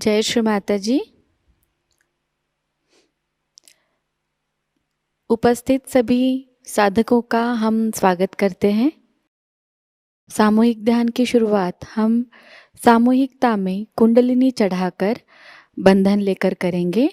जय श्री माताजी। उपस्थित सभी साधकों का हम स्वागत करते हैं। सामूहिक ध्यान की शुरुआत हम सामूहिकता में कुंडलिनी चढ़ाकर बंधन लेकर करेंगे।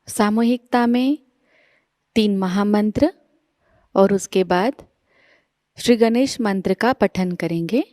सामूहिकता में 3 महामंत्र और उसके बाद श्री गणेश मंत्र का पठन करेंगे।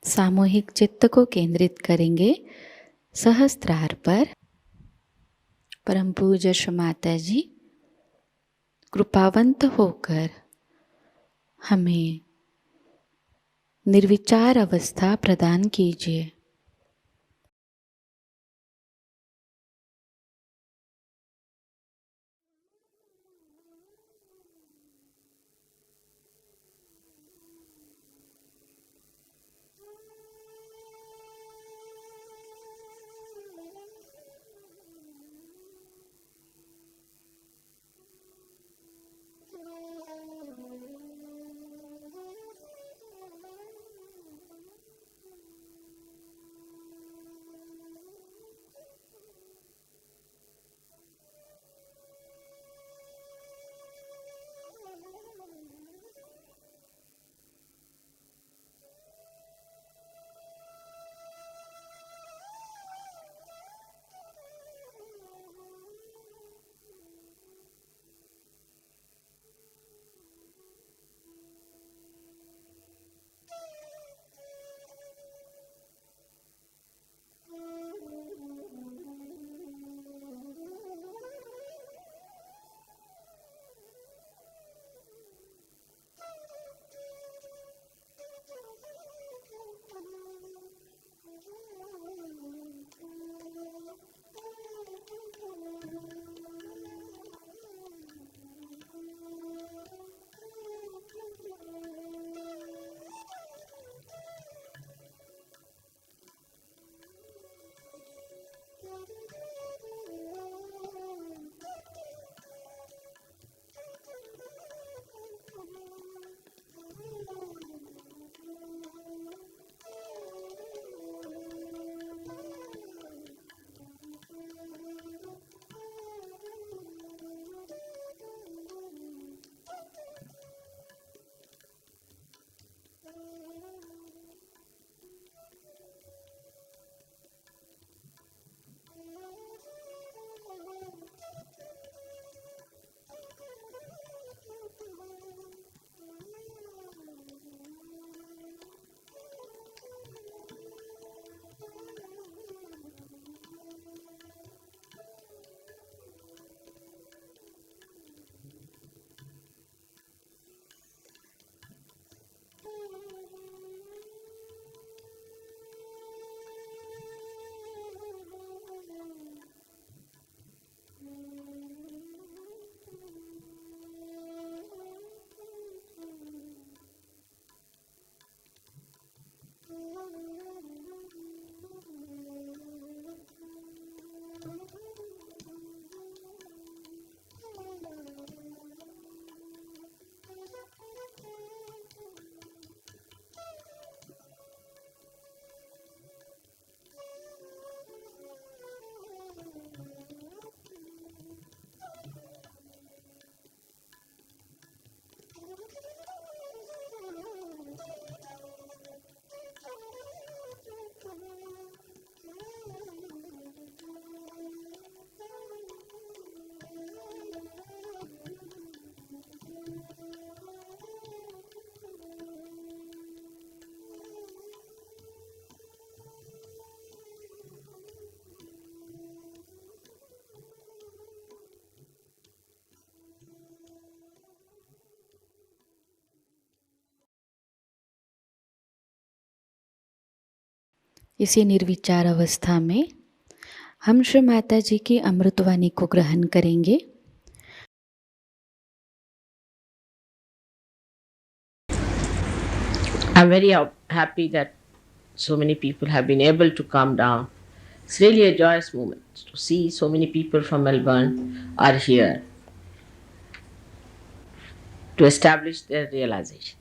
सामूहिक चित्त को केंद्रित करेंगे सहस्त्रार पर। परम पूज्य श्री माताजी कृपावंत होकर हमें निर्विचार अवस्था प्रदान कीजिए। इसी निर्विचार अवस्था में हम श्री माता जी की अमृतवाणी को ग्रहण करेंगे। I'm very happy that so many people have been able to come down. It's really a joyous moment to see so many people from Melbourne are here to establish their realization.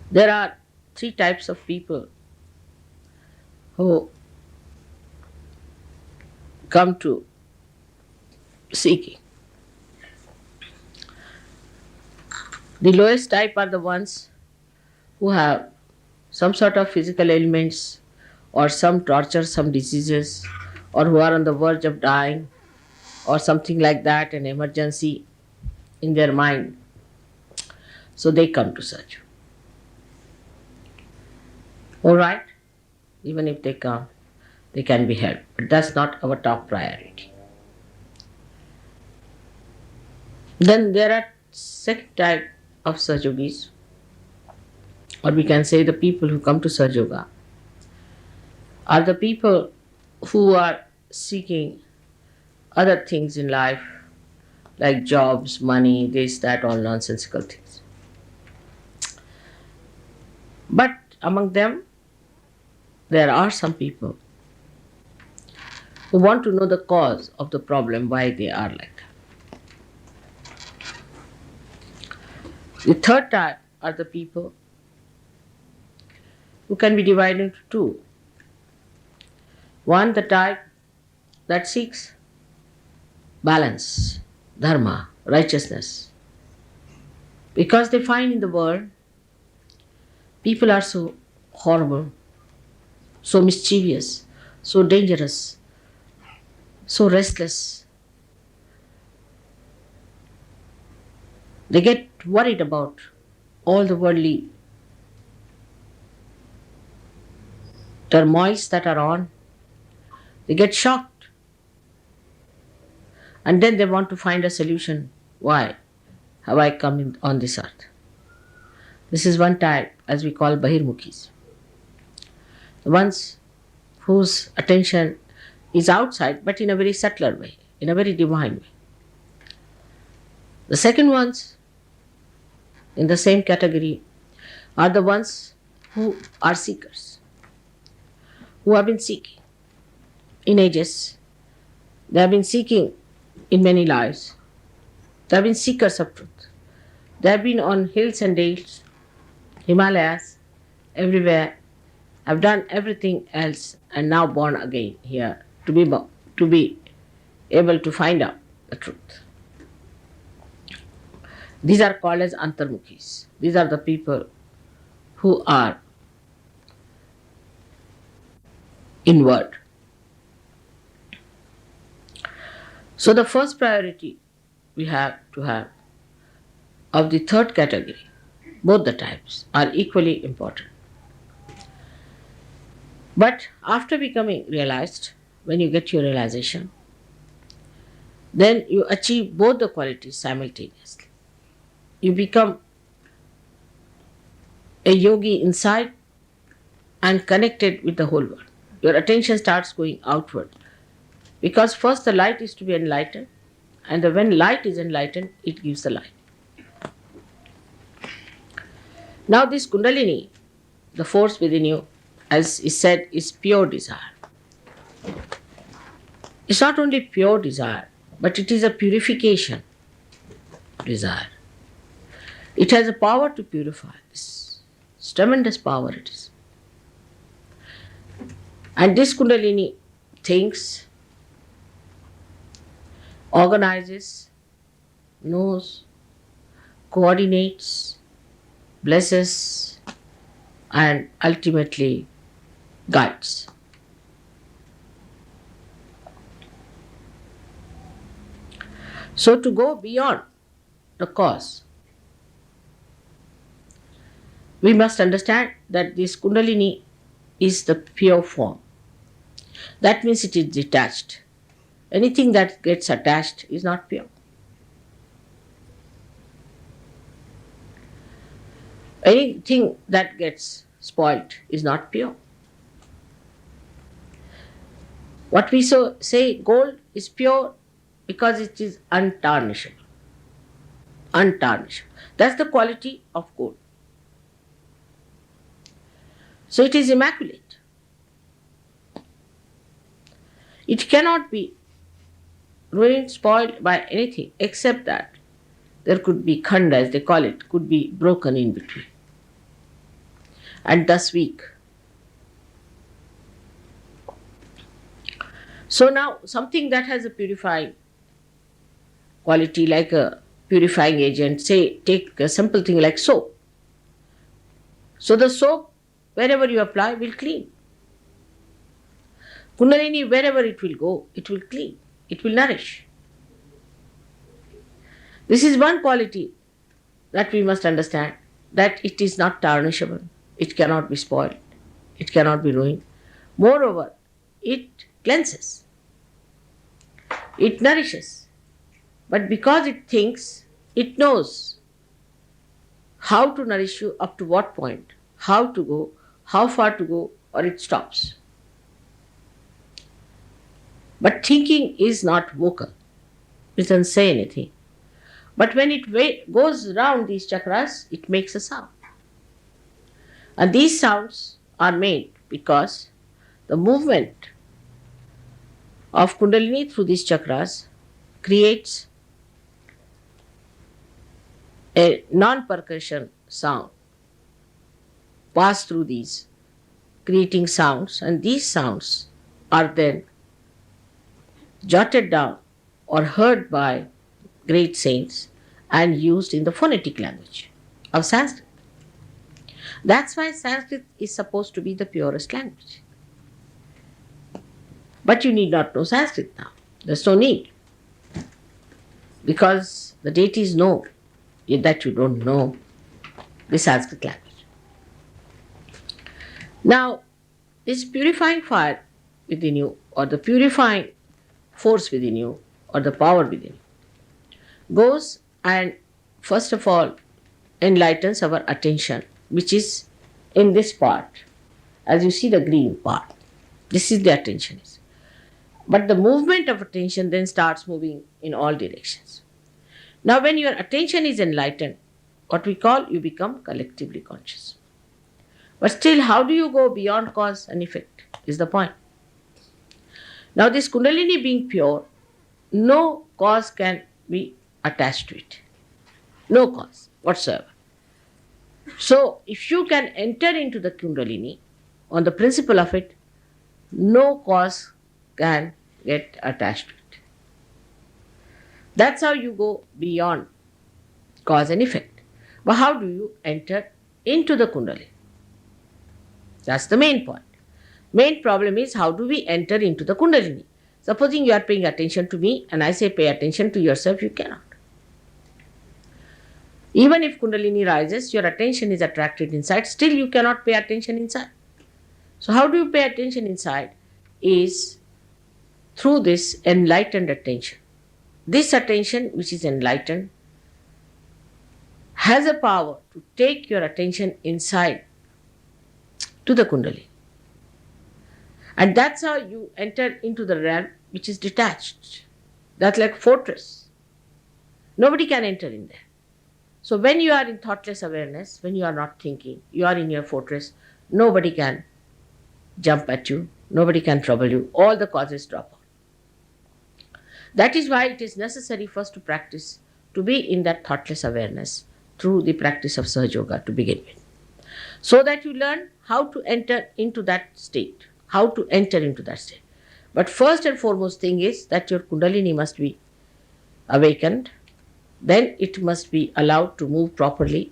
There are three types of people who come to seeking. The lowest type are the ones who have some sort of physical ailments or some torture, some diseases, or who are on the verge of dying or something like that, an emergency in their mind. So they come to Sahaja. Alright, even if they come, they can be helped. But that's not our top priority. Then there are second type of Sahajogis, or we can say the people who come to Sahajayoga, are the people who are seeking other things in life, like jobs, money, this, that, all nonsensical things. But among them, there are some people who want to know the cause of the problem, why they are like that. The third type are the people who can be divided into two. One, the type that seeks balance, dharma, righteousness, because they find in the world people are so horrible, so mischievous, so dangerous, so restless. They get worried about all the worldly turmoils that are on. They get shocked. And then they want to find a solution. Why have I come on this earth? This is one type, as we call Bahirmukhis. The ones whose attention is outside, but in a very subtler way, in a very divine way. The second ones in the same category are the ones who are seekers, who have been seeking in ages. They have been seeking in many lives. They have been seekers of truth. They have been on hills and dales, Himalayas, everywhere, have done everything else and now born again here to be able to find out the truth. These are called as Antarmukhis. These are the people who are inward. So the first priority we have to have of the third category, both the types are equally important. But after becoming realized, when you get your realization, then you achieve both the qualities simultaneously. You become a yogi inside and connected with the whole world. Your attention starts going outward. Because first the light is to be enlightened, and when light is enlightened, it gives the light. Now this Kundalini, the force within you, as is said, is pure desire. It's not only pure desire, but it is a purification desire. It has a power to purify. This tremendous power it is. And this Kundalini thinks, organizes, knows, coordinates, blesses, and ultimately guides. So to go beyond the cause, we must understand that this Kundalini is the pure form. That means it is detached. Anything that gets attached is not pure. Anything that gets spoilt is not pure. What we say gold is pure because it is untarnishable. Untarnishable. That's the quality of gold. So it is immaculate. It cannot be ruined, spoiled by anything except that there could be khanda, as they call it, could be broken in between and thus weak. So now something that has a purifying quality, like a purifying agent, say take a simple thing like soap. So the soap, wherever you apply, will clean. Kundalini, wherever it will go, it will clean, it will nourish. This is one quality that we must understand, that it is not tarnishable, it cannot be spoiled. it cannot be ruined. Moreover, it cleanses, it nourishes. But because it thinks, it knows how to nourish you up to what point, how to go, how far to go, or it stops. But thinking is not vocal, it doesn't say anything. But when it goes around these chakras, it makes a sound. And these sounds are made because the movement of Kundalini through these chakras creates a non percussion sound pass through these, creating sounds, and these sounds are then jotted down or heard by great saints and used in the phonetic language of Sanskrit. That's why Sanskrit is supposed to be the purest language. But you need not know Sanskrit now. There's no need. Because the deities know that you don't know the Sanskrit language. Now, this purifying fire within you, or the purifying force within you, or the power within you, goes and first of all enlightens our attention, which is in this part. As you see the green part, this is the attention. But the movement of attention then starts moving in all directions. Now, when your attention is enlightened, what we call, you become collectively conscious. But still, how do you go beyond cause and effect is the point. Now, this Kundalini being pure, no cause can be attached to it. No cause whatsoever. So, if you can enter into the Kundalini on the principle of it, no cause can get attached to it. That's how you go beyond cause and effect. But how do you enter into the Kundalini? That's the main point. Main problem is, how do we enter into the Kundalini? Supposing you are paying attention to me and I say pay attention to yourself, you cannot. Even if Kundalini rises, your attention is attracted inside, still you cannot pay attention inside. So how do you pay attention inside? Is through this enlightened attention. This attention, which is enlightened, has a power to take your attention inside to the Kundalini. And that's how you enter into the realm which is detached. That's like fortress. Nobody can enter in there. So when you are in thoughtless awareness, when you are not thinking, you are in your fortress, nobody can jump at you, nobody can trouble you, all the causes drop out. That is why it is necessary first to practice to be in that thoughtless awareness through the practice of Sahajayoga to begin with. So that you learn how to enter into that state, how to enter into that state. But first and foremost thing is that your Kundalini must be awakened, then it must be allowed to move properly.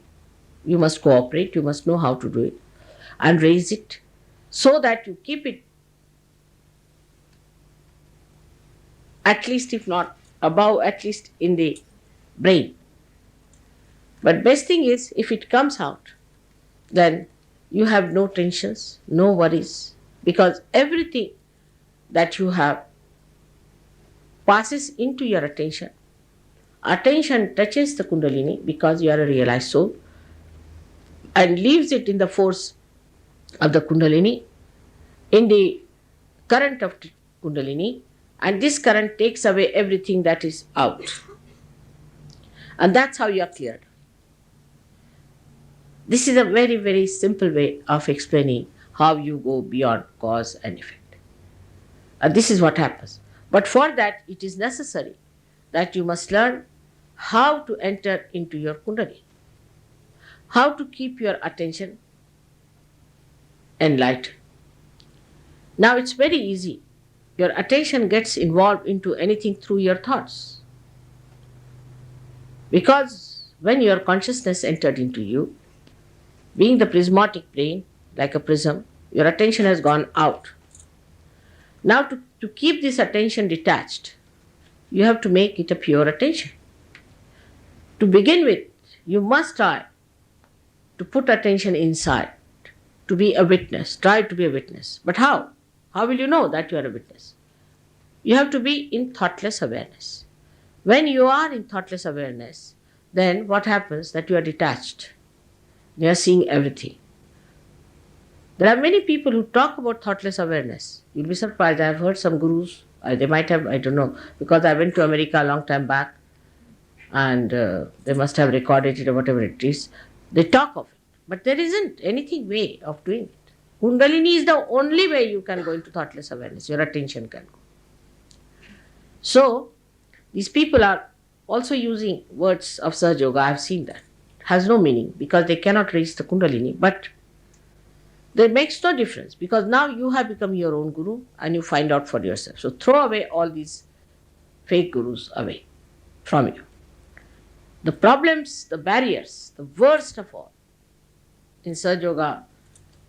You must cooperate, you must know how to do it and raise it so that you keep it at least, if not above, at least in the brain. But best thing is, if it comes out, then you have no tensions, no worries, because everything that you have passes into your attention. Attention touches the Kundalini because you are a realized soul and leaves it in the force of the Kundalini, in the current of Kundalini, and this current takes away everything that is out. And that's how you are cleared. This is a very, very simple way of explaining how you go beyond cause and effect. And this is what happens. But for that, it is necessary that you must learn how to enter into your Kundalini, how to keep your attention enlightened. Now it's very easy. Your attention gets involved into anything through your thoughts. Because when your consciousness entered into you, being the prismatic plane, like a prism, your attention has gone out. Now to keep this attention detached, you have to make it a pure attention. To begin with, you must try to put attention inside to be a witness. Try to be a witness. But how? How will you know that you are a witness? You have to be in thoughtless awareness. When you are in thoughtless awareness, then what happens? That you are detached. You are seeing everything. There are many people who talk about thoughtless awareness. You'll be surprised. I have heard some gurus, they might have, I don't know, because I went to America a long time back and they must have recorded it or whatever it is. They talk of it. But there isn't anything way of doing it. Kundalini is the only way you can go into thoughtless awareness. Your attention can go. So, these people are also using words of Sahajayoga. I have seen that. It has no meaning because they cannot reach the Kundalini. But that makes no difference because now you have become your own guru and you find out for yourself. So, throw away all these fake gurus away from you. The problems, the barriers, the worst of all in Sahajayoga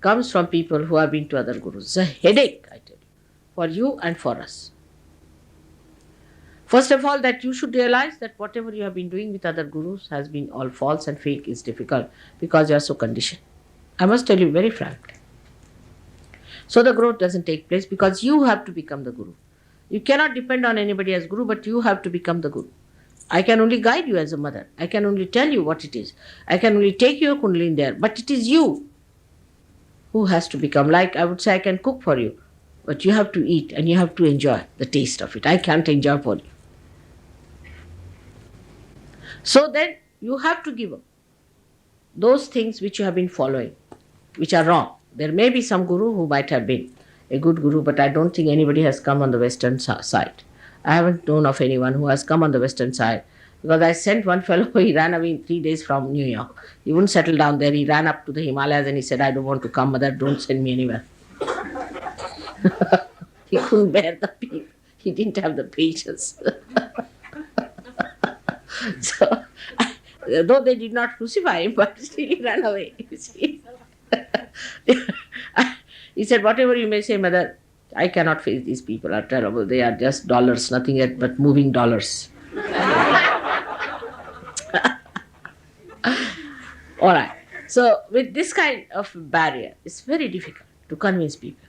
comes from people who have been to other gurus. It's a headache, I tell you, for you and for us. First of all, that you should realize that whatever you have been doing with other gurus has been all false and fake is difficult because you are so conditioned. I must tell you very frankly. So the growth doesn't take place because you have to become the guru. You cannot depend on anybody as guru, but you have to become the guru. I can only guide you as a mother. I can only tell you what it is. I can only take your kundalini there, but it is you who has to become. Like I would say, I can cook for you, but you have to eat and you have to enjoy the taste of it. I can't enjoy for you. So then you have to give up those things which you have been following, which are wrong. There may be some guru who might have been a good guru, but I don't think anybody has come on the western side. I haven't known of anyone who has come on the western side because I sent one fellow, he ran away in 3 days from New York. He wouldn't settle down there. He ran up to the Himalayas and he said, I don't want to come, mother, don't send me anywhere. He couldn't bear the people. He didn't have the patience. So, though they did not crucify him, but still he ran away. You see. He said, whatever you may say, mother, I cannot face these people, are terrible. They are just dollars, nothing yet but moving dollars. All right. So with this kind of barrier, it's very difficult to convince people.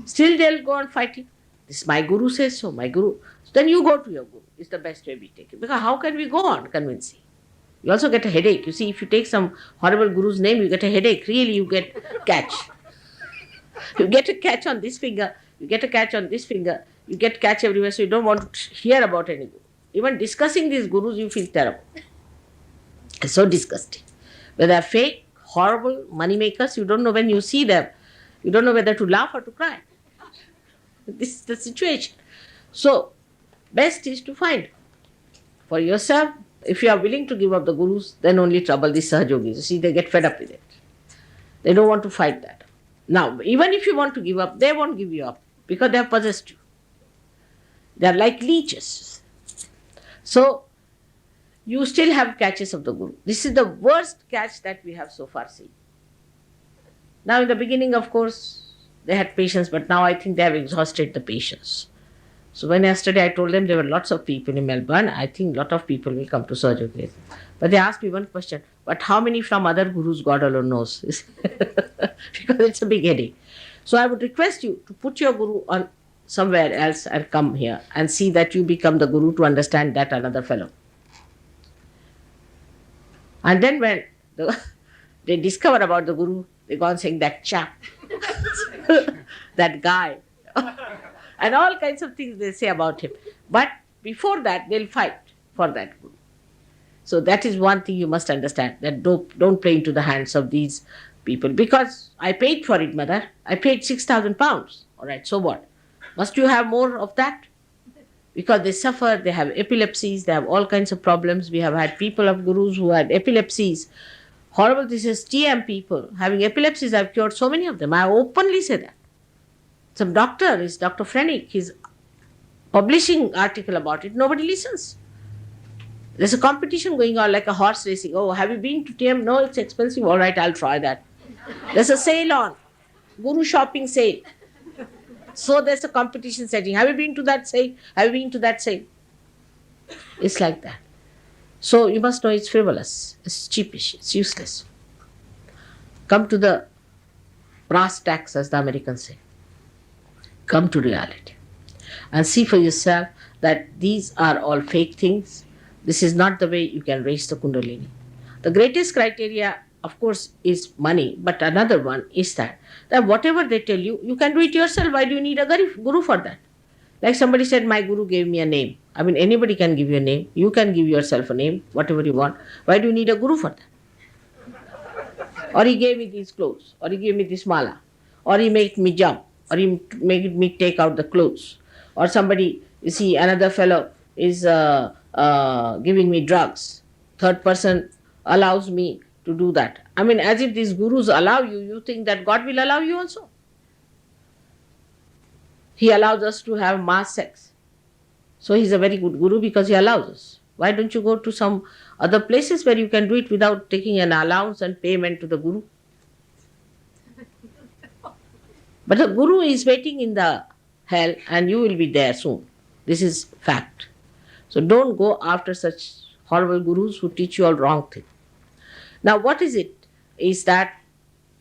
Still they'll go on fighting. This my guru says so, my guru. So then you go to your guru. It's the best way we take it. Because how can we go on convincing? You also get a headache. You see, if you take some horrible guru's name, you get a headache. Really, you get catch. You get a catch on this finger. You get a catch on this finger. You get catch everywhere. So you don't want to hear about any guru. Even discussing these gurus, you feel terrible. It's so disgusting. Whether they're fake, horrible money makers, you don't know when you see them. You don't know whether to laugh or to cry. This is the situation. So, best is to find for yourself. If you are willing to give up the gurus, then only trouble the Sahajogis. You see, they get fed up with it. They don't want to fight that. Now, even if you want to give up, they won't give you up because they have possessed you. They are like leeches. So, you still have catches of the guru. This is the worst catch that we have so far seen. Now, in the beginning, of course, they had patience, but now I think they have exhausted the patience. So when yesterday I told them there were lots of people in Melbourne, I think a lot of people will come to Sahajayoga. But they asked me one question, but how many from other gurus, God alone knows? Because it's a big headache. So I would request you to put your guru on somewhere else and come here and see that you become the guru to understand that another fellow. And then when they discover about the guru, they go on saying that chap, that guy. And all kinds of things they say about him. But before that, they'll fight for that guru. So that is one thing you must understand, that don't play into the hands of these people. Because I paid for it, mother. I paid 6,000 pounds. All right, so what? Must you have more of that? Because they suffer, they have epilepsies, they have all kinds of problems. We have had people of gurus who had epilepsies. Horrible, this is TM people. Having epilepsies, I've cured so many of them. I openly say that. Some doctor is Dr. Frenick. He's publishing article about it. Nobody listens. There's a competition going on like a horse racing. Oh, have you been to TM? No, it's expensive. All right, I'll try that. There's a sale on. Guru shopping sale. So there's a competition setting. Have you been to that sale? Have you been to that sale? It's like that. So you must know it's frivolous. It's cheapish. It's useless. Come to the brass tacks, as the Americans say. Come to reality and see for yourself that these are all fake things. This is not the way you can raise the Kundalini. The greatest criteria, of course, is money, but another one is that whatever they tell you, you can do it yourself. Why do you need a guru for that? Like somebody said, my guru gave me a name. I mean, anybody can give you a name. You can give yourself a name, whatever you want. Why do you need a guru for that? Or he gave me these clothes, or he gave me this mala, or he made me jump, or he made me take out the clothes, or somebody, you see, another fellow is giving me drugs. Third person allows me to do that. I mean, as if these gurus allow you, you think that God will allow you also. He allows us to have mass sex. So he's a very good guru because he allows us. Why don't you go to some other places where you can do it without taking an allowance and payment to the guru? But the guru is waiting in the hell and you will be there soon. This is fact. So don't go after such horrible gurus who teach you all wrong things. Now what is it? Is that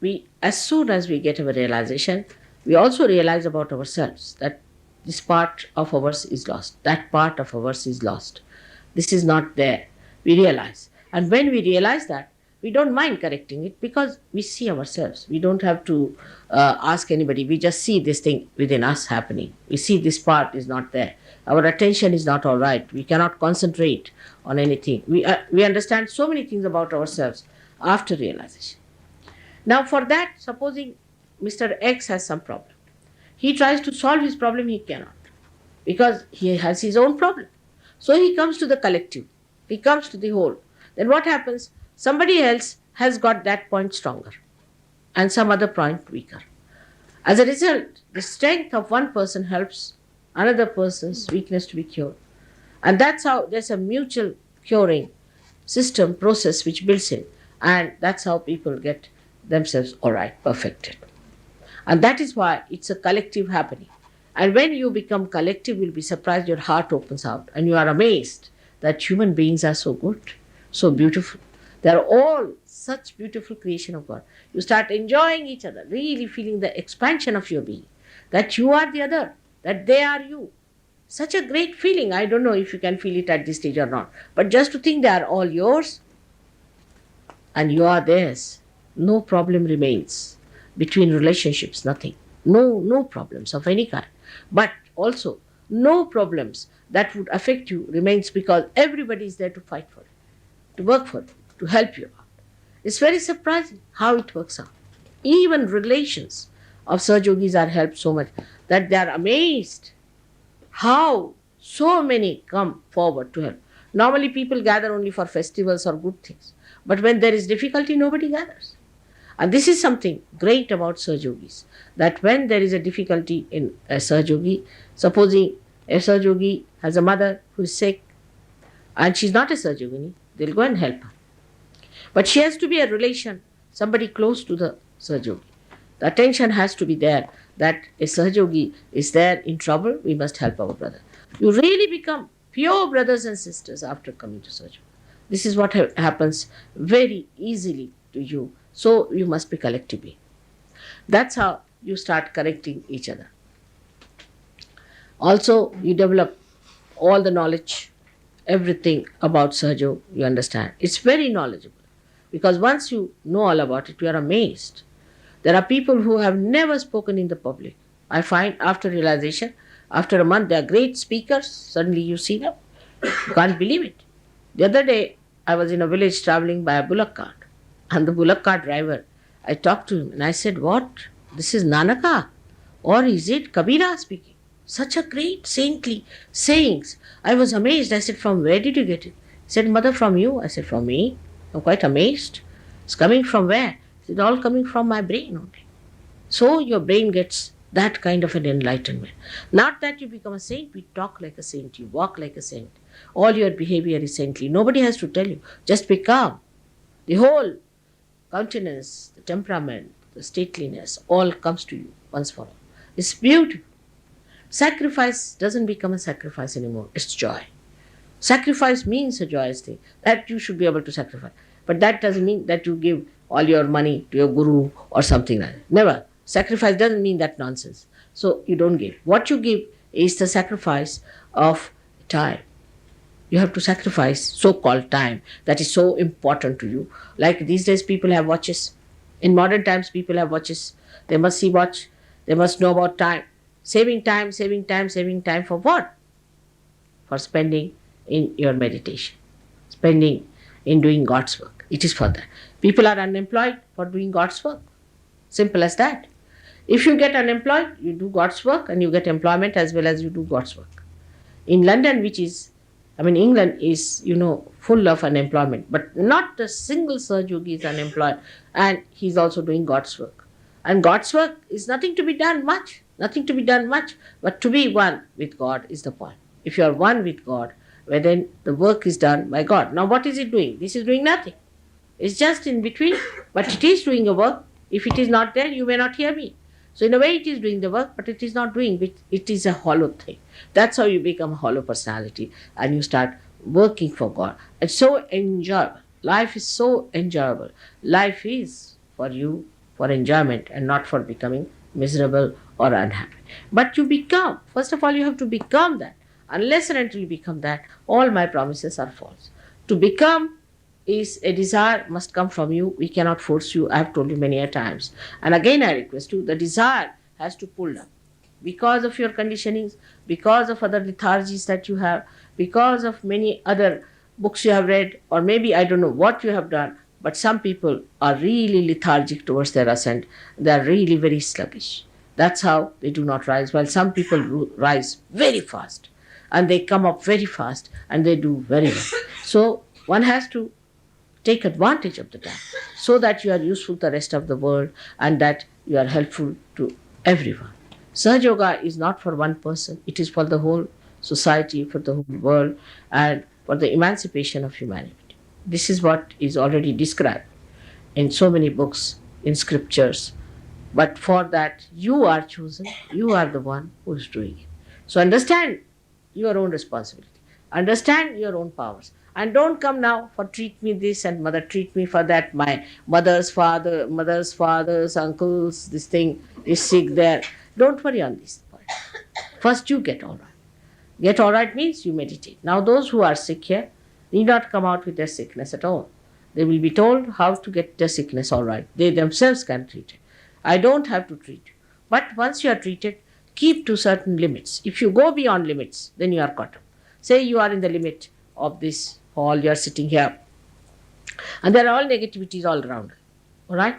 we, as soon as we get our realization, we also realize about ourselves that this part of ours is lost, that part of ours is lost. This is not there. We realize. And when we realize that, we don't mind correcting it because we see ourselves. We don't have to ask anybody. We just see this thing within us happening. We see this part is not there. Our attention is not all right. We cannot concentrate on anything. We understand so many things about ourselves after realization. Now for that, supposing Mr. X has some problem. He tries to solve his problem, he cannot. Because he has his own problem. So he comes to the collective. He comes to the whole. Then what happens? Somebody else has got that point stronger and some other point weaker. As a result, the strength of one person helps another person's weakness to be cured. And that's how there's a mutual curing system, process which builds in. And that's how people get themselves all right, perfected. And that is why it's a collective happening. And when you become collective, you'll be surprised, your heart opens out and you are amazed that human beings are so good, so beautiful. They are all such beautiful creation of God. You start enjoying each other, really feeling the expansion of your being, that you are the other, that they are you. Such a great feeling. I don't know if you can feel it at this stage or not. But just to think they are all yours and you are theirs, no problem remains between relationships, nothing. No problems of any kind. But also, no problems that would affect you remains because everybody is there to fight for it, to work for it, to help you out. It's very surprising how it works out. Even relations of Sahajogis are helped so much that they are amazed how so many come forward to help. Normally people gather only for festivals or good things. But when there is difficulty, nobody gathers. And this is something great about Sahajogis, that when there is a difficulty in a Sahajogi, supposing a Sahajogi has a mother who is sick and she's not a Sahajogini, they'll go and help her. But she has to be a relation, somebody close to the Sahajogi. The attention has to be there that a Sahajogi is there in trouble, we must help our brother. You really become pure brothers and sisters after coming to Sahajogi. This is what happens very easily to you. So you must be collective being. That's how you start correcting each other. Also, you develop all the knowledge, everything about Sahaja, you understand. It's very knowledgeable. Because once you know all about it, you are amazed. There are people who have never spoken in the public. I find after realization, after a month, they are great speakers. Suddenly you see them. You can't believe it. The other day, I was in a village traveling by a bullock cart. And the bullock cart driver, I talked to him and I said, what? This is Nanaka? Or is it Kabira speaking? Such a great saintly sayings. I was amazed. I said, from where did you get it? He said, mother, from you. I said, from me? I'm quite amazed. It's coming from where? It's all coming from my brain only. So your brain gets that kind of an enlightenment. Not that you become a saint, we talk like a saint, you walk like a saint. All your behavior is saintly. Nobody has to tell you. Just be calm. The whole countenance, the temperament, the stateliness, all comes to you once for all. It's beautiful. Sacrifice doesn't become a sacrifice anymore. It's joy. Sacrifice means a joyous thing. That you should be able to sacrifice. But that doesn't mean that you give all your money to your guru or something like that. Never. Sacrifice doesn't mean that nonsense. So you don't give. What you give is the sacrifice of time. You have to sacrifice so-called time that is so important to you. Like these days, people have watches. In modern times, people have watches. They must see watch. They must know about time. Saving time, saving time, saving time for what? For spending in your meditation, spending in doing God's work. It is for that. People are unemployed for doing God's work. Simple as that. If you get unemployed, you do God's work and you get employment as well as you do God's work. In London, England is, full of unemployment, but not a single Sahaja yogi is unemployed, and he's also doing God's work. And God's work is nothing to be done much, but to be one with God is the point. If you are one with God, well, then the work is done by God. Now, what is it doing? This is doing nothing. It's just in between, but it is doing a work. If it is not there, you may not hear me. So in a way, it is doing the work, but it is not doing it. It is a hollow thing. That's how you become a hollow personality and you start working for God. It's so enjoyable. Life is so enjoyable. Life is for you, for enjoyment and not for becoming miserable or unhappy. But you become, first of all, you have to become that. Unless and until you become that, all my promises are false. To become is a desire must come from you. We cannot force you. I have told you many a times. And again I request you, the desire has to pull down. Because of your conditionings, because of other lethargies that you have, because of many other books you have read, or maybe I don't know what you have done, but some people are really lethargic towards their ascent. They are really very sluggish. That's how they do not rise. While some people rise very fast and they come up very fast and they do very well. So one has to take advantage of the time so that you are useful to the rest of the world and that you are helpful to everyone. Sahaja Yoga is not for one person, it is for the whole society, for the whole world, and for the emancipation of humanity. This is what is already described in so many books, in scriptures. But for that, you are chosen, you are the one who is doing it. So understand your own responsibility, understand your own powers. And don't come now for treat me this and mother treat me for that. My mother's fathers, uncles, this thing is sick there. Don't worry on this point. First you get all right. Get all right means you meditate. Now those who are sick here need not come out with their sickness at all. They will be told how to get their sickness all right. They themselves can treat it. I don't have to treat you. But once you are treated, keep to certain limits. If you go beyond limits, then you are caught up. Say you are in the limit of this hall, you are sitting here, and there are all negativities all around. All right?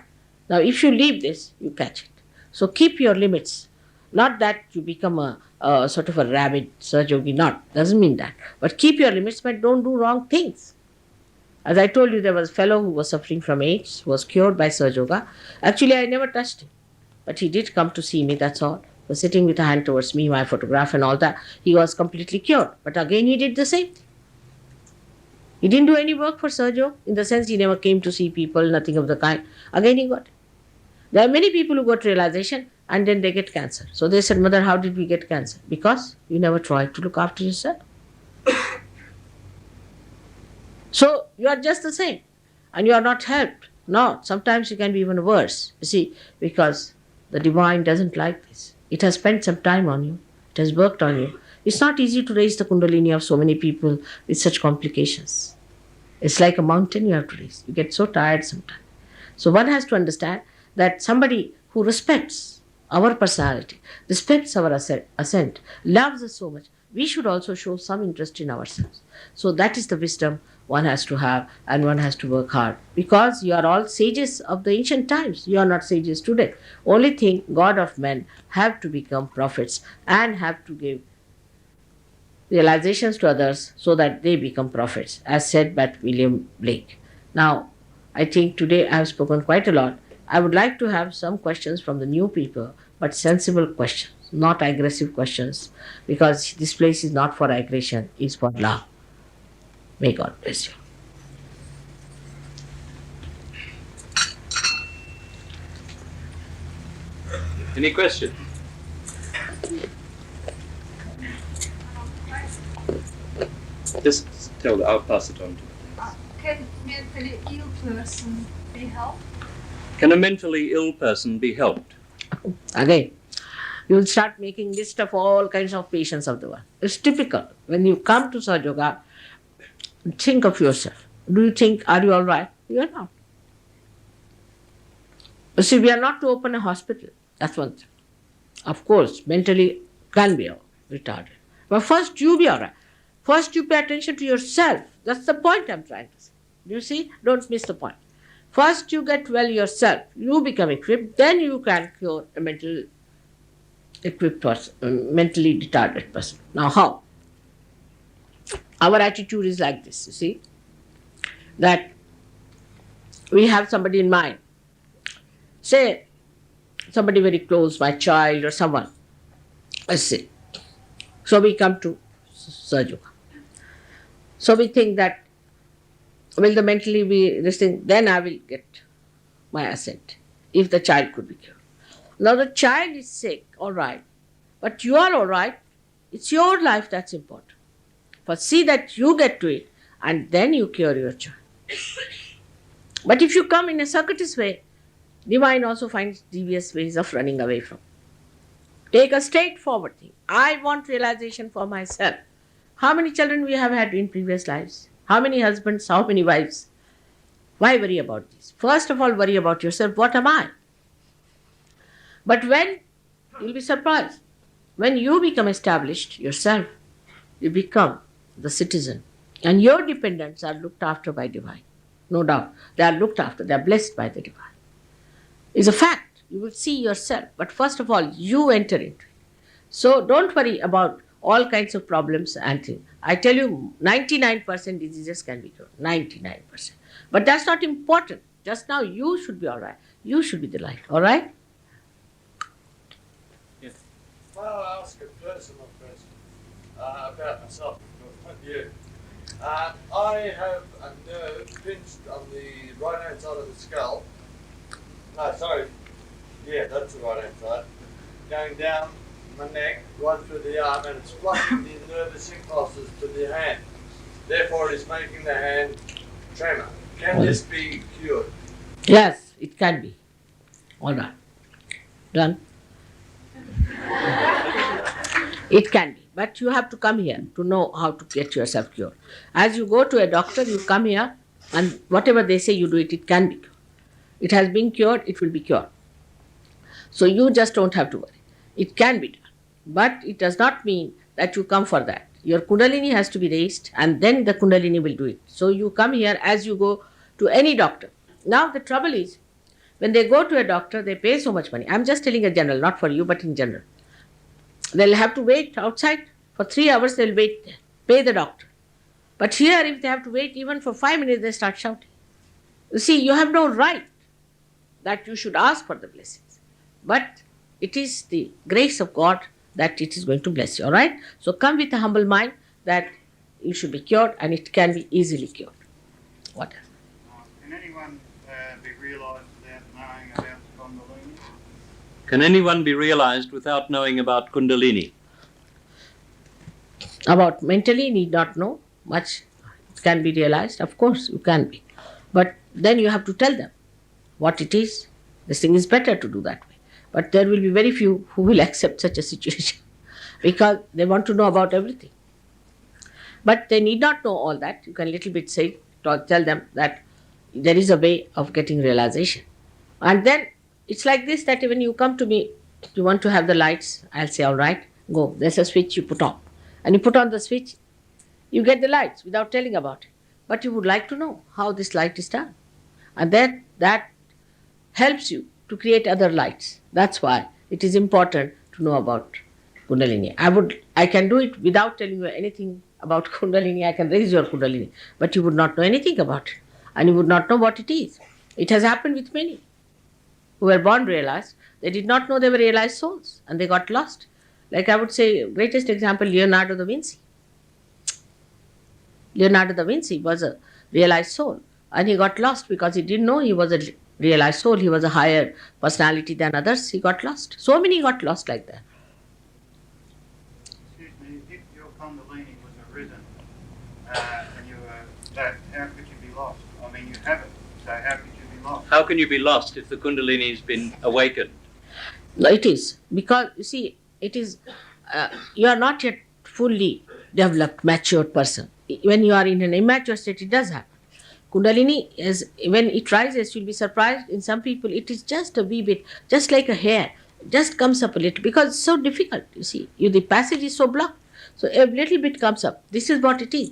Now, if you leave this, you catch it. So keep your limits. Not that you become a sort of a rabid Sahaja yogi, not. Doesn't mean that. But keep your limits, but don't do wrong things. As I told you, there was a fellow who was suffering from AIDS, who was cured by Sahaja Yoga. Actually, I never touched him. But he did come to see me, that's all. He was sitting with a hand towards me, my photograph and all that. He was completely cured. But again, he did the same thing. He didn't do any work for Sahaja Yoga, in the sense he never came to see people, nothing of the kind. Again, he got it. There are many people who got realization and then they get cancer. So they said, Mother, how did we get cancer? Because you never tried to look after yourself. So you are just the same and you are not helped. No, sometimes you can be even worse. You see, because the divine doesn't like this. It has spent some time on you. It has worked on you. It's not easy to raise the kundalini of so many people with such complications. It's like a mountain you have to raise. You get so tired sometimes. So one has to understand that somebody who respects our personality, respects our ascent, loves us so much, we should also show some interest in ourselves. So that is the wisdom one has to have, and one has to work hard. Because you are all sages of the ancient times. You are not sages today. Only thing, God of men have to become prophets and have to give realizations to others so that they become prophets, as said by William Blake. Now, I think today I have spoken quite a lot. I would like to have some questions from the new people, but sensible questions, not aggressive questions, because this place is not for aggression, it's for love. May God bless you. Any questions? Just tell I'll pass it on to Can a mentally ill person be helped? Can a mentally ill person be helped? Again, you will start making list of all kinds of patients of the world. It's typical. When you come to Sahajayoga, think of yourself. Do you think, are you all right? You are not. You see, we are not to open a hospital. That's one thing. Of course, mentally can be retarded. But first you be all right. First you pay attention to yourself. That's the point I'm trying to say. Do you see? Don't miss the point. First you get well yourself. You become equipped. Then you can cure a mentally equipped person, a mentally retarded person. Now how? Our attitude is like this, you see, that we have somebody in mind. Say, somebody very close, my child or someone, let's say. So we come to Sahaja. So we think that, will the mentally be this thing, then I will get my assent, if the child could be cured. Now the child is sick, all right, but you are all right, it's your life that's important. But see that you get to it, and then you cure your child. But if you come in a circuitous way, divine also finds devious ways of running away from. Take a straightforward thing. I want realization for myself. How many children we have had in previous lives? How many husbands? How many wives? Why worry about this? First of all, worry about yourself. What am I? But when, you'll be surprised, when you become established yourself, you become the citizen. And your dependents are looked after by divine. No doubt. They are looked after. They are blessed by the divine. It's a fact. You will see yourself. But first of all, you enter into it. So don't worry about all kinds of problems and things. I tell you, 99% diseases can be cured. 99%. But that's not important. Just now you should be all right. You should be the light. All right? Yes. Well, I'll ask a personal question about myself, not you. I have a nerve pinched on the right hand side of the skull. No, sorry. Yeah, that's the right hand side. Going down my neck, right through the arm, and it's blocking the nervous impulses to the hand. Therefore, it is making the hand tremor. Can this be cured? Yes, it can be. All right. Done? It can be. But you have to come here to know how to get yourself cured. As you go to a doctor, you come here, and whatever they say you do it, it can be cured. It has been cured, it will be cured. So you just don't have to worry. It can be done. But it does not mean that you come for that. Your Kundalini has to be raised, and then the Kundalini will do it. So you come here as you go to any doctor. Now the trouble is, when they go to a doctor, they pay so much money. I'm just telling a general, not for you, but in general. They'll have to wait outside for 3 hours, they'll wait there, pay the doctor. But here, if they have to wait even for 5 minutes, they start shouting. You see, you have no right that you should ask for the blessings. But it is the grace of God that it is going to bless you, all right? So come with a humble mind that you should be cured, and it can be easily cured. What else? Can anyone be realised without knowing about Kundalini? Can anyone be realized without knowing about Kundalini? About mentally, need not know much. It can be realized, of course, you can be. But then you have to tell them what it is. This thing is better to do that way. But there will be very few who will accept such a situation because they want to know about everything. But they need not know all that. You can little bit say, tell them that there is a way of getting realization. And then it's like this, that when you come to me, you want to have the lights, I'll say, all right, go. There's a switch you put on. And you put on the switch, you get the lights without telling about it. But you would like to know how this light is done. And then that helps you to create other lights. That's why it is important to know about Kundalini. I can do it without telling you anything about Kundalini. I can raise your Kundalini. But you would not know anything about it. And you would not know what it is. It has happened with many who were born realized. They did not know they were realized souls. And they got lost. Like I would say, greatest example, Leonardo da Vinci. Leonardo da Vinci was a realized soul. And he got lost because he didn't know he was a realized soul. He was a higher personality than others. He got lost. So many got lost like that. Excuse me, if your Kundalini was arisen and you were that, how could you be lost? I mean, you have it, so how could you be lost? How can you be lost if the Kundalini has been awakened? No, it is. Because, you see, it is, you are not yet fully developed, matured person. When you are in an immature state, it does happen. Kundalini is, when it rises, you'll be surprised. In some people, it is just a wee bit, just like a hair, just comes up a little because it's so difficult. You see, the passage is so blocked, so a little bit comes up. This is what it is.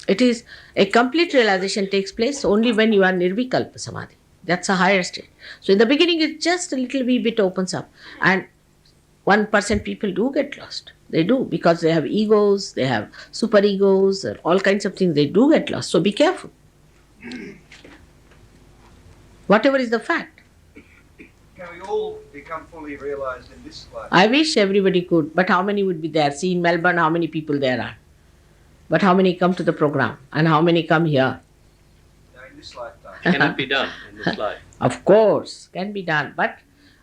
It is a complete realization takes place only when you are nirvikalpa samadhi. That's a higher state. So in the beginning, it's just a little wee bit opens up, and 1% people do get lost. They do, because they have egos, they have super egos, all kinds of things. They do get lost. So be careful. Whatever is the fact. Can we all become fully realized in this life? I wish everybody could, but how many would be there? See, in Melbourne, how many people there are? But how many come to the program? And how many come here? Now, in this lifetime. Can it be done in this life? Of course, can be done. But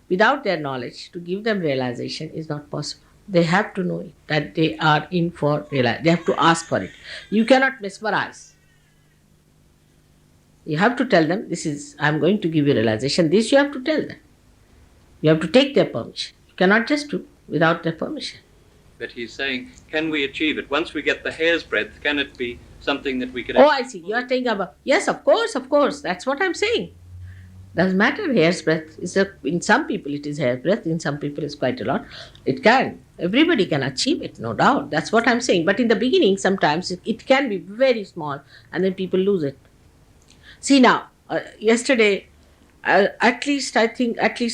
without their knowledge, to give them realization is not possible. They have to know it, that they are in for realization. They have to ask for it. You cannot mesmerize. You have to tell them, this is, I am going to give you realization. This you have to tell them. You have to take their permission. You cannot just do without their permission. But he's saying, can we achieve it? Once we get the hair's breadth, can it be something that we could... Oh, I see. You are saying about... Yes, of course. That's what I'm saying. Doesn't matter, hair's breadth. In some people it is hair's breadth, in some people it's quite a lot. It can. Everybody can achieve it, no doubt. That's what I'm saying. But in the beginning, sometimes it can be very small and then people lose it. See now, yesterday, at least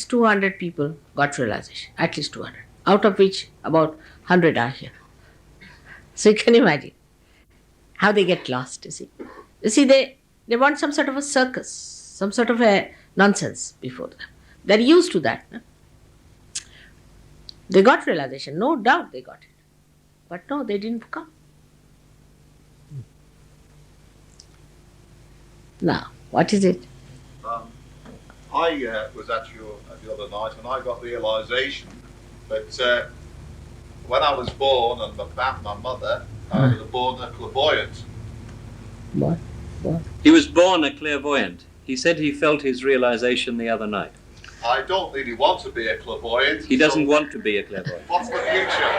200 people got realization. At least 200. Out of which about 100 are here. So you can imagine how they get lost, you see. You see, they want some sort of a circus, some sort of a nonsense before them. They're used to that. No? They got realization, no doubt they got it. But no, they didn't come. Now, what is it? I was at the other night and I got realization that when I was born and my mother, I was born a clairvoyant. What? He was born a clairvoyant. He said he felt his realization the other night. I don't really want to be a clairvoyant. He doesn't want to be a clairvoyant. What's the future?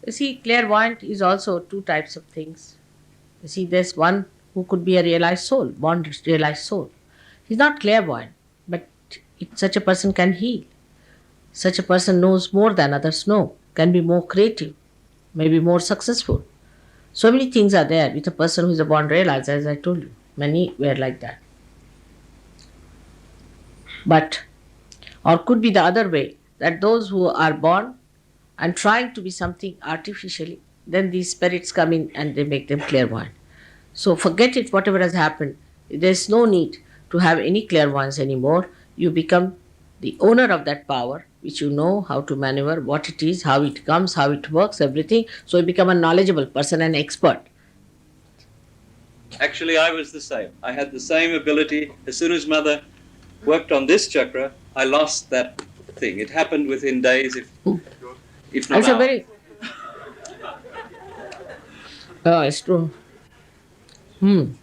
You see, clairvoyant is also two types of things. You see, there's one who could be a realized soul, born realized soul. He's not clairvoyant, but such a person can heal. Such a person knows more than others know, can be more creative, maybe more successful. So many things are there with a person who is a born realized, as I told you. Many were like that. But, or could be the other way, that those who are born and trying to be something artificially, then these spirits come in and they make them clairvoyant. So forget it, whatever has happened. There's no need to have any clairvoyance anymore. You become the owner of that power, which you know how to maneuver, what it is, how it comes, how it works, everything. So you become a knowledgeable person, an expert. Actually, I was the same. I had the same ability. As soon as Mother worked on this chakra, I lost that thing. It happened within days, if not That's a hours. very... Oh, it's true. If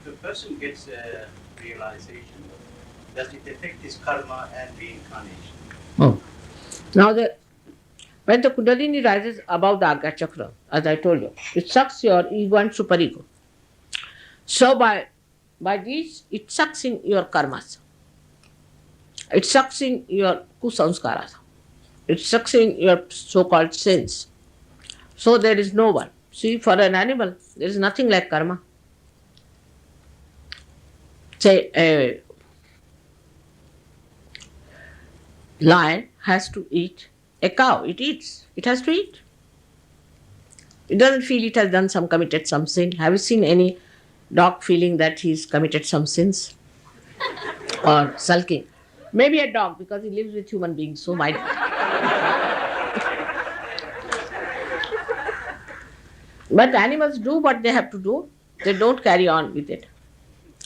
the person gets a realization, does it affect his karma and reincarnation? Oh. Now, when the Kundalini rises above the Agya Chakra, as I told you, it sucks your ego and superego. So by this, it sucks in your karmas. It sucks in your kusamskaras. It sucks in your so-called sins. So there is no one. See, for an animal, there is nothing like karma. Say, a lion has to eat a cow. It eats. It has to eat. It doesn't feel it has committed some sin. Have you seen any dog feeling that he's committed some sins? Or sulking? Maybe a dog, because he lives with human beings, so might. But animals do what they have to do. They don't carry on with it.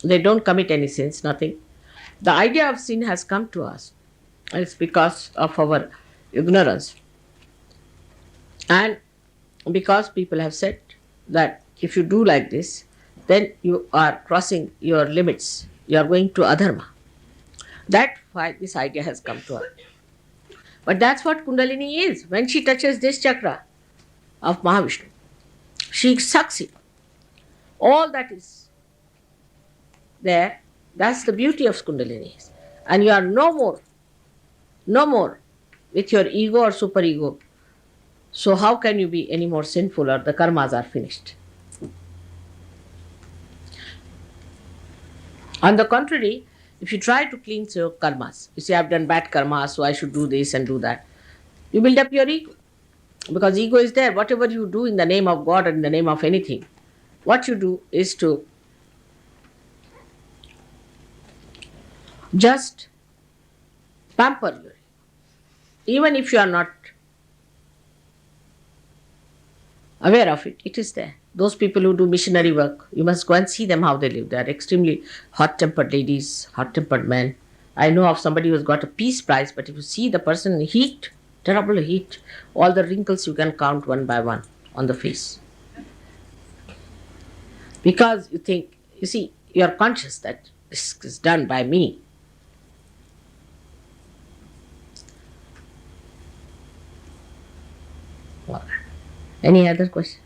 They don't commit any sins, nothing. The idea of sin has come to us. It's because of our ignorance. And because people have said that if you do like this, then you are crossing your limits. You are going to adharma. That's why this idea has come to her. But that's what Kundalini is. When she touches this chakra of Mahavishnu, she sucks it. All that is there, that's the beauty of Kundalini. And you are no more with your ego or superego. So how can you be any more sinful, or the karmas are finished? On the contrary, if you try to cleanse your karmas, you say, I've done bad karmas, so I should do this and do that, you build up your ego. Because ego is there. Whatever you do in the name of God or in the name of anything, what you do is to just pamper your ego. Even if you are not aware of it, it is there. Those people who do missionary work, you must go and see them how they live. They are extremely hot-tempered ladies, hot-tempered men. I know of somebody who has got a peace prize, but if you see the person in heat, terrible heat, all the wrinkles you can count one by one on the face. Because you think, you see, you are conscious that this is done by me. Well, any other question?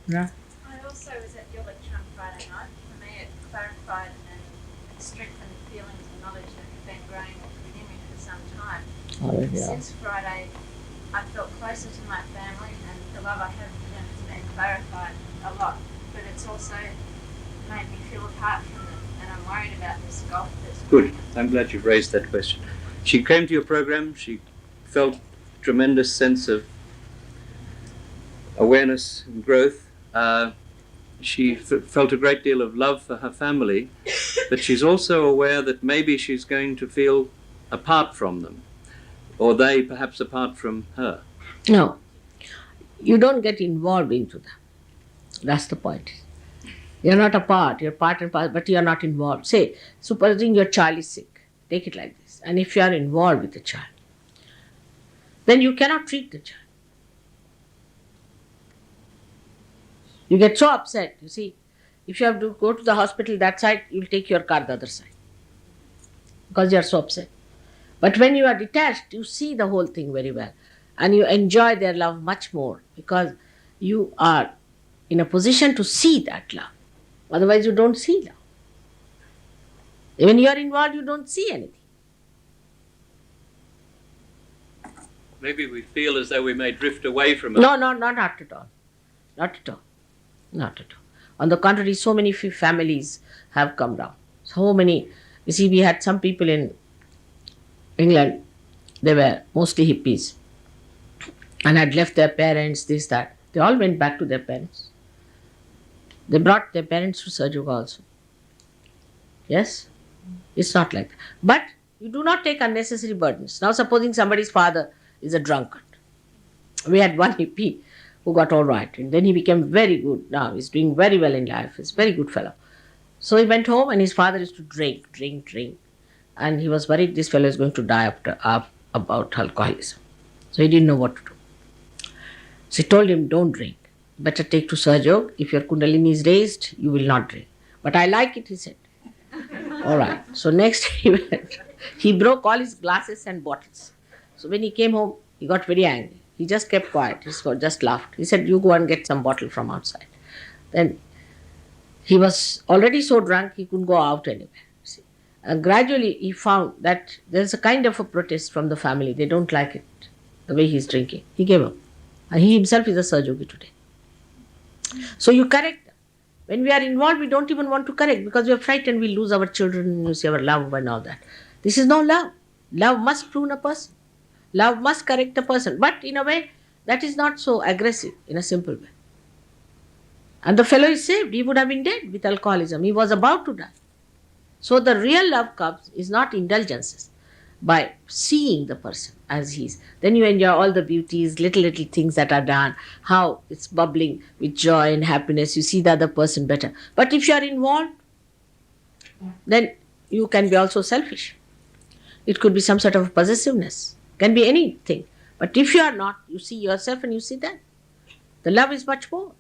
No? I also was at your lecture on Friday night. For me, it clarified and strengthened feelings and knowledge that have been growing within me for some time. Since Friday, I felt closer to my family, and the love I have for them has been clarified a lot. But it's also made me feel apart from them, and I'm worried about this gulf that's Good. growing. I'm glad you've raised that question. She came to your program. She felt tremendous sense of awareness and growth. She felt a great deal of love for her family, but she's also aware that maybe she's going to feel apart from them, or they perhaps apart from her. No. You don't get involved into them. That's the point. You're not a part, you're part and part, but you're not involved. Say, supposing your child is sick, take it like this. And if you are involved with the child, then you cannot treat the child. You get so upset, you see. If you have to go to the hospital that side, you'll take your car the other side. Because you are so upset. But when you are detached, you see the whole thing very well. And you enjoy their love much more because you are in a position to see that love. Otherwise, you don't see love. When you are involved, you don't see anything. Maybe we feel as though we may drift away from her. No, not at all. Not at all. Not at all. On the contrary, so many families have come down. So many. You see, we had some people in England, they were mostly hippies and had left their parents, this, that. They all went back to their parents. They brought their parents to Sahajayoga also. Yes? It's not like that. But you do not take unnecessary burdens. Now, supposing somebody's father is a drunkard. We had one hippie who got all right, and then he became very good. Now he's doing very well in life. He's a very good fellow. So he went home, and his father used to drink. And he was worried this fellow is going to die about alcoholism. So he didn't know what to do. So he told him, don't drink. Better take to Sahajayoga. If your Kundalini is raised, you will not drink. But I like it, he said. All right. So next he went. He broke all his glasses and bottles. So when he came home, he got very angry. He just kept quiet. He just laughed. He said, you go and get some bottle from outside. Then he was already so drunk, he couldn't go out anywhere. See. And gradually he found that there's a kind of a protest from the family. They don't like it, the way he's drinking. He gave up. And he himself is a Sahajayogi today. So you correct them. When we are involved, we don't even want to correct because we are frightened we lose our children, you see, our love and all that. This is no love. Love must prune a person. Love must correct a person. But in a way, that is not so aggressive, in a simple way. And the fellow is saved. He would have been dead with alcoholism. He was about to die. So the real love comes is not indulgences, by seeing the person as he is. Then you enjoy all the beauties, little things that are done, how it's bubbling with joy and happiness. You see the other person better. But if you are involved, then you can be also selfish. It could be some sort of possessiveness. Can be anything. But if you are not, you see yourself and you see them. The love is much more.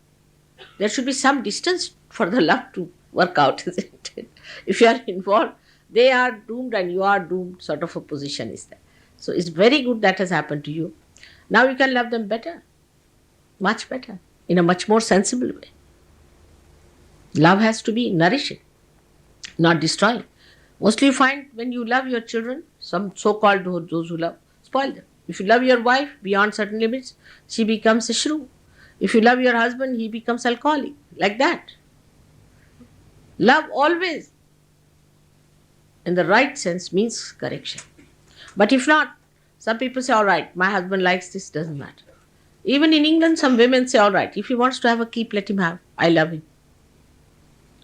There should be some distance for the love to work out, isn't it? If you are involved, they are doomed and you are doomed, sort of a position is there. So it's very good that has happened to you. Now you can love them better, much better, in a much more sensible way. Love has to be nourishing, not destroying. Mostly you find when you love your children, some so-called those who love, spoil them. If you love your wife beyond certain limits, she becomes a shrew. If you love your husband, he becomes alcoholic, like that. Love always, in the right sense, means correction. But if not, some people say, all right, my husband likes this, doesn't matter. Even in England, some women say, all right, if he wants to have a keep, let him have. I love him.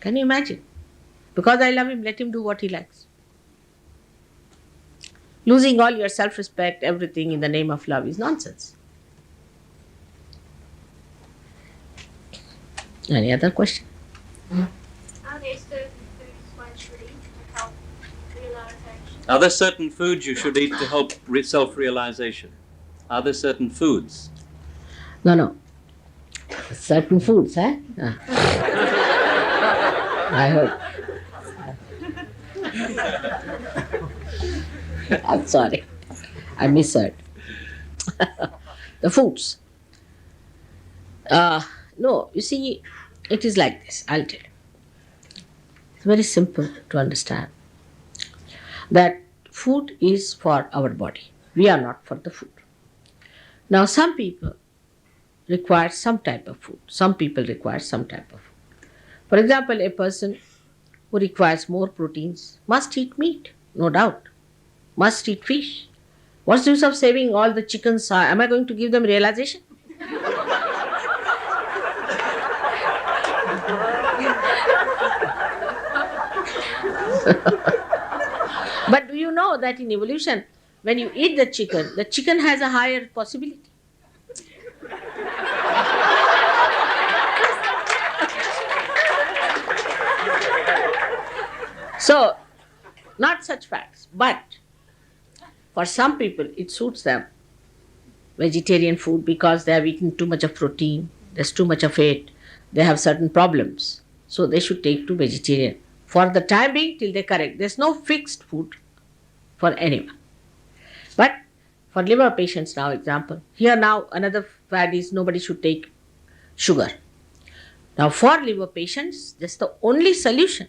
Can you imagine? Because I love him, let him do what he likes. Losing all your self-respect, everything in the name of love is nonsense. Any other question? Are there certain foods one should eat to help realization? Are there certain foods you should eat to help self-realization? Are there certain foods? No. Certain foods, eh? I heard. I'm sorry. I misheard. The foods. No, you see, it is like this. I'll tell you. It's very simple to understand. That food is for our body. We are not for the food. Now, some people require some type of food. Some people require some type of food. For example, a person who requires more proteins must eat meat, no doubt. Must eat fish. What's the use of saving all the chickens? Am I going to give them realization? But do you know that in evolution, when you eat the chicken has a higher possibility. So, not such facts, but for some people it suits them, vegetarian food, because they have eaten too much of protein, there's too much of it, they have certain problems, so they should take to vegetarian. For the time being, till they correct, there's no fixed food for anyone. But for liver patients now, example, here now another fad is nobody should take sugar. Now for liver patients, that's the only solution.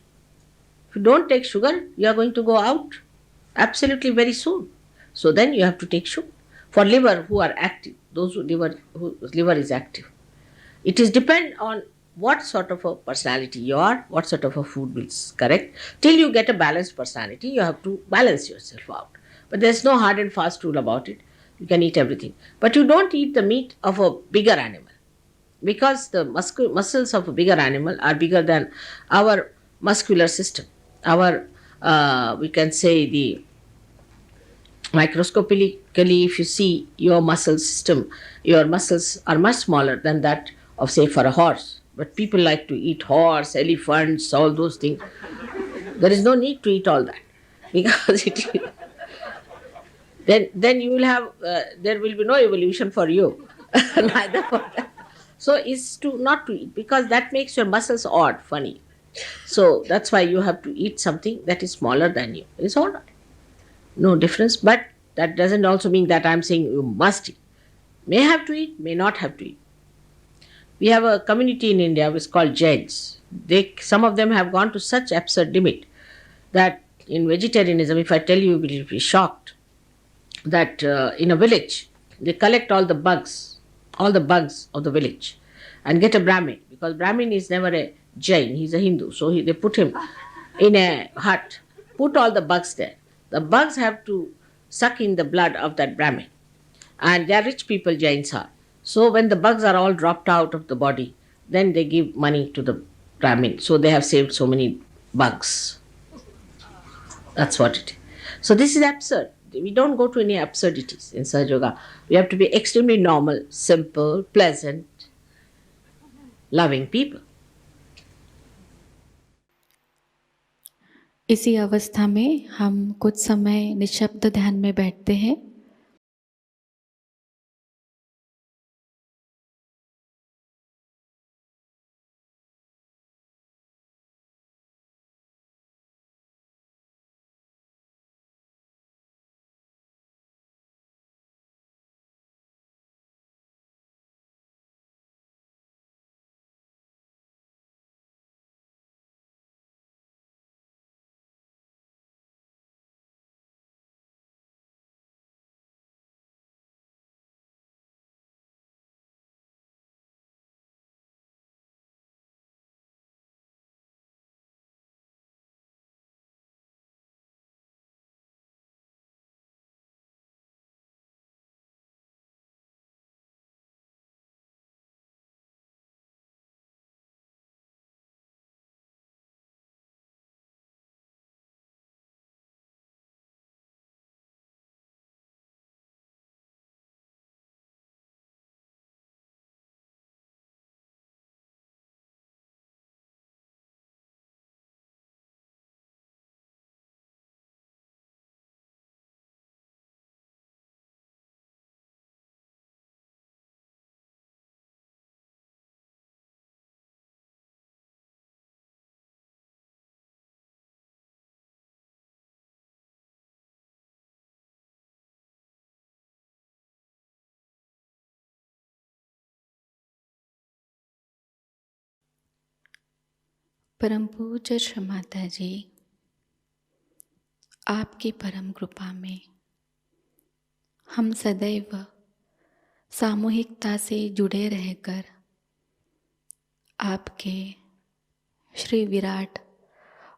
If you don't take sugar, you are going to go out absolutely very soon. So then you have to take sugar. For liver who are active, those whose liver is active, it is depend on what sort of a personality you are, what sort of a food will correct. Till you get a balanced personality, you have to balance yourself out. But there's no hard and fast rule about it. You can eat everything. But you don't eat the meat of a bigger animal, because the muscles of a bigger animal are bigger than our muscular system. Our, we can say, the microscopically, if you see your muscle system, your muscles are much smaller than that of, say, for a horse. But people like to eat horse, elephants, all those things. There is no need to eat all that, because then you will have, there will be no evolution for you, neither for them. So it's to not to eat, because that makes your muscles odd, funny. So that's why you have to eat something that is smaller than you. It's all right. No difference, but that doesn't also mean that I'm saying you must eat. May have to eat, may not have to eat. We have a community in India which is called Jains. Some of them have gone to such absurd limit that in vegetarianism, if I tell you, you will be shocked, that in a village, they collect all the bugs of the village and get a Brahmin, because Brahmin is never a Jain, he's a Hindu. So they put him in a hut, put all the bugs there. The bugs have to suck in the blood of that Brahmin. And they are rich people, Jains are. So when the bugs are all dropped out of the body, then they give money to the Brahmin. So they have saved so many bugs. That's what it is. So this is absurd. We don't go to any absurdities in Sahajayoga. We have to be extremely normal, simple, pleasant, loving people. इसी अवस्था में हम कुछ समय निशब्द ध्यान में बैठते हैं। परम पूज्य श्री माताजी, आपकी परम कृपा में हम सदैव सामूहिकता से जुड़े रहकर आपके श्री विराट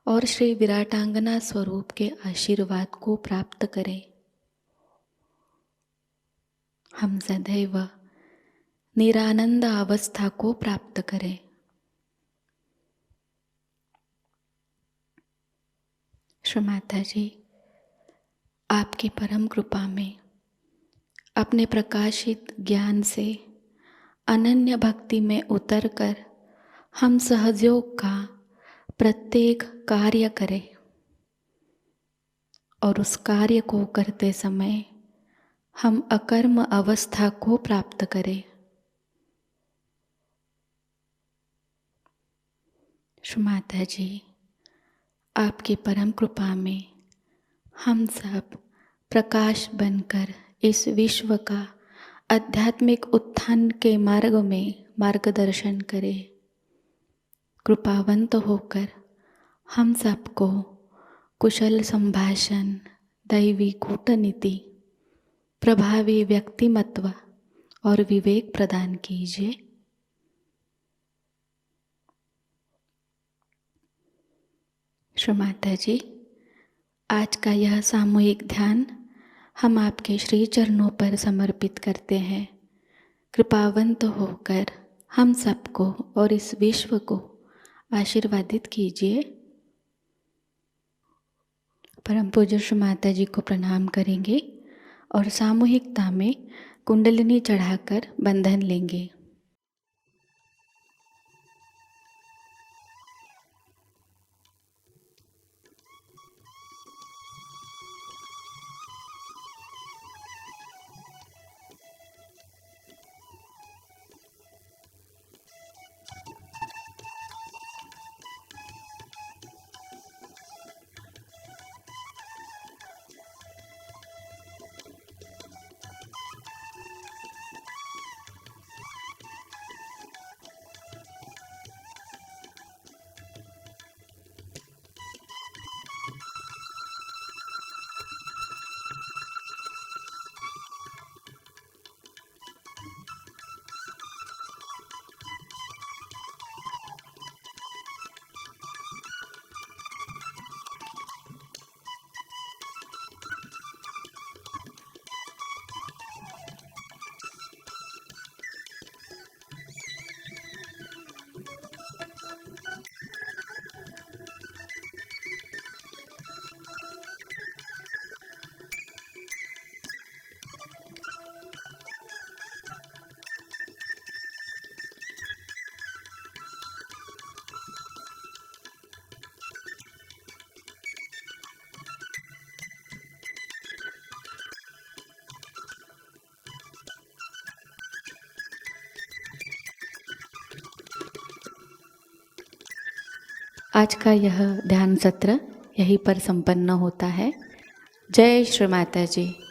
और श्री विराटांगना स्वरूप के आशीर्वाद को प्राप्त करें। हम सदैव निरानंद अवस्था को प्राप्त करें। श्री माताजी, आपकी परम कृपा में अपने प्रकाशित ज्ञान से अनन्य भक्ति में उतरकर हम सहजयोग का प्रत्येक कार्य करें और उस कार्य को करते समय हम अकर्म अवस्था को प्राप्त करें। श्री माताजी, आपकी परम कृपा में हम सब प्रकाश बनकर इस विश्व का आध्यात्मिक उत्थान के मार्ग में मार्गदर्शन करें। कृपावंत होकर हम सबको कुशल संभाषण, दैवी कूटनीति, प्रभावी व्यक्तिमत्व और विवेक प्रदान कीजिए। श्री माताजी, आज का यह सामूहिक ध्यान हम आपके श्री चरणों पर समर्पित करते हैं। कृपावंत होकर हम सबको और इस विश्व को आशीर्वादित कीजिए। परम पूज्य श्री माताजी को प्रणाम करेंगे और सामूहिकता में कुंडलिनी चढ़ाकर बंधन लेंगे। आज का यह ध्यान सत्र यहीं पर संपन्न होता है। जय श्री माताजी।